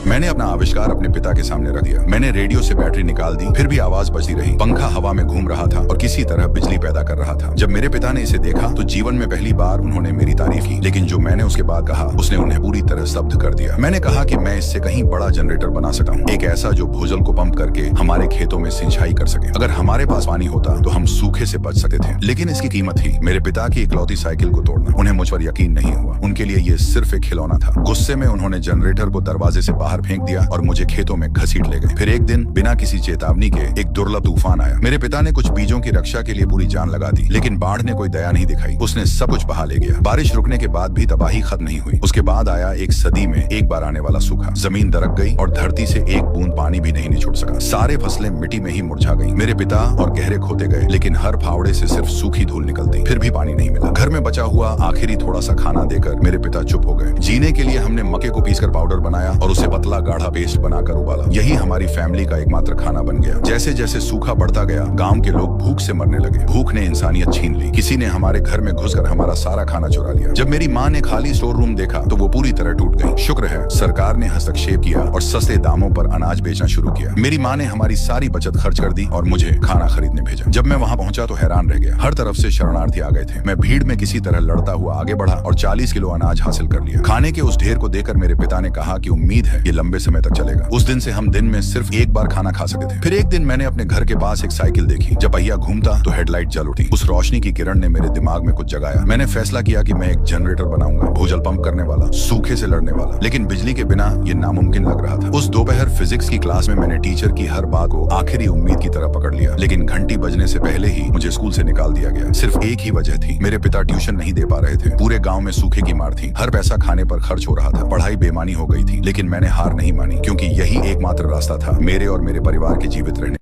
मैंने अपना आविष्कार अपने पिता के सामने रख दिया। मैंने रेडियो से बैटरी निकाल दी, फिर भी आवाज बजती रही। पंखा हवा में घूम रहा था और किसी तरह बिजली पैदा कर रहा था। जब मेरे पिता ने इसे देखा तो जीवन में पहली बार उन्होंने मेरी तारीफ की, लेकिन जो मैंने उसके बाद कहा उसने उन्हें पूरी तरह स्तब्ध कर दिया। मैंने कहा कि मैं इससे कहीं बड़ा जनरेटर बना सकता हूँ, एक ऐसा जो भूजल को पंप करके हमारे खेतों में सिंचाई कर सके। अगर हमारे पास पानी होता तो हम सूखे से बच सकते थे, लेकिन इसकी कीमत थी मेरे पिता की इकलौती साइकिल को तोड़ना। उन्हें मुझ पर यकीन नहीं हुआ। उनके लिए ये सिर्फ एक खिलौना था। गुस्से में उन्होंने जनरेटर को दरवाजे से बाहर फेंक दिया और मुझे खेतों में घसीट ले गए। फिर एक दिन बिना किसी चेतावनी के एक दुर्लभ तूफान आया। मेरे पिता ने कुछ बीजों की रक्षा के लिए पूरी जान लगा दी, लेकिन बाढ़ ने कोई दया नहीं दिखाई। उसने सब कुछ बहा ले गया। बारिश रुकने के बाद भी तबाही खत्म नहीं हुई। उसके बाद आया एक सदी में एक बार आने वाला सूखा। जमीन दरक गई और धरती से एक बूंद पानी भी नहीं निचुड़ सका। सारे फसलें मिट्टी में ही मुरझा गई। मेरे पिता और गहरे खोते गए, लेकिन हर फावड़े से सिर्फ सूखी धूल निकलती, फिर भी पानी नहीं मिला। घर में बचा हुआ आखिरी थोड़ा सा खाना देकर मेरे पिता चुप हो गए। जीने के लिए हमने मक्के को पीसकर पाउडर बनाया और उसे पतला गाढ़ा पेस्ट बनाकर उबाला। यही हमारी फैमिली का एकमात्र खाना बन गया। जैसे जैसे सूखा बढ़ता गया, गांव के लोग भूख से मरने लगे। भूख ने इंसानियत छीन ली। किसी ने हमारे घर में घुसकर हमारा सारा खाना चुरा लिया। जब मेरी माँ ने खाली स्टोर रूम देखा तो वो पूरी तरह टूट गई। शुक्र है सरकार ने हस्तक्षेप किया और सस्ते दामों पर अनाज बेचना शुरू किया। मेरी माँ ने हमारी सारी बचत खर्च कर दी और मुझे खाना खरीदने भेजा। जब मैं वहाँ पहुंचा तो हैरान रह गया। हर तरफ से शरणार्थी आ गए थे। मैं भीड़ में किसी तरह लड़ता हुआ आगे बढ़ा और 40 किलो अनाज हासिल कर लिया। खाने के उस ढेर को देखकर मेरे पिता ने कहा कि उम्मीद है ये लंबे समय तक चलेगा। उस दिन से हम दिन में सिर्फ एक बार खाना खा सकते थे। फिर एक दिन मैंने अपने घर के पास एक साइकिल देखी। जब पहिया घूमता तो हेडलाइट जल उठी। उस रोशनी की किरण ने मेरे दिमाग में कुछ जगाया। मैंने फैसला किया कि मैं एक जनरेटर बनाऊंगा, भूजल पंप करने वाला, सूखे से लड़ने वाला। लेकिन बिजली के बिना ये नामुमकिन लग रहा था। उस दोपहर फिजिक्स की क्लास में मैंने टीचर की हर बात को आखिरी उम्मीद की तरह पकड़ लिया, लेकिन घंटी बजने से पहले ही मुझे स्कूल से निकाल दिया गया। सिर्फ एक ही वजह थी, मेरे पिता ट्यूशन नहीं दे पा रहे थे। पूरे गांव में सूखे की मार थी। हर पैसा खाने पर खर्च हो रहा था। पढ़ाई बेमानी हो गई थी, लेकिन मैंने हार नहीं मानी, क्योंकि यही एकमात्र रास्ता था मेरे और मेरे परिवार के जीवित रहने